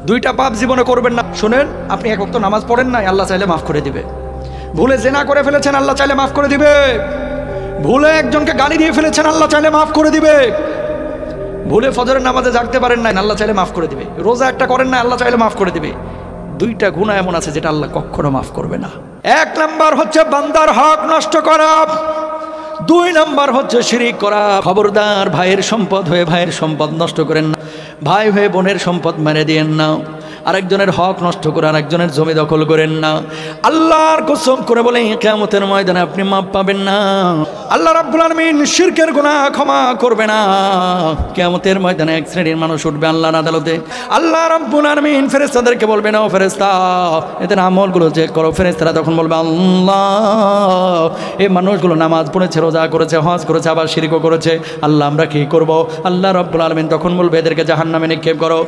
দুইটা পাপ জীবনে করবেন না। শুনেন, আপনি এক ওয়াক্ত নামাজ পড়েন নাই, আল্লাহ চাইলে মাফ করে দিবে। ভুলে জেনা করে ফেলেছেন, আল্লাহ চাইলে মাফ করে দিবে। ভুলে একজনকে গালি দিয়ে ফেলেছেন, আল্লাহ চাইলে মাফ করে দিবে। ভুলে ফজরের নামাজে জাগতে পারেন নাই, আল্লাহ চাইলে মাফ করে দিবে। রোজা একটা করেন না, আল্লাহ চাইলে মাফ করে দিবে। দুইটা গুনাহ এমন আছে যেটা আল্লাহ কখনো মাফ করবে না। এক নাম্বার হচ্ছে বান্দার হক নষ্ট করা, দুই নাম্বার হচ্ছে শিরিক করা। খবরদার, ভাইয়ের সম্পদ হয়ে ভাইয়ের সম্পদ নষ্ট করেন না, ভাই হয়ে বোনের সম্পদ মেরে দিয়েন না, আরেকজনের হক নষ্ট করে আরেকজনের জমি দখল করেন না। আল্লাহর কসম করে বলে কিয়ামতের ময়দানে আপনি মাপ পাবেন না। আল্লাহ রাব্বুল আলামিন শিরকের গুনাহ ক্ষমা করবে না। কিয়ামতের ময়দানে এক শ্রেণীর মানুষ উঠবে আল্লাহর আদালতে। আল্লাহ রাব্বুল আলামিন ফেরেশতাদেরকে বলবে, না ফেরেশতা, এদের আমলগুলো চেক করো। ফেরেশতারা তখন বলবে, আল্লাহ, এই মানুষগুলো নামাজ পড়েছে, রোজা করেছে, হজ করেছে, আবার শিরকও করেছে। আল্লাহ, আমরা কি করব? আল্লাহ রাব্বুল আলামিন তখন বলবে, এদেরকে জাহান্নামে নিক্ষেপ করো।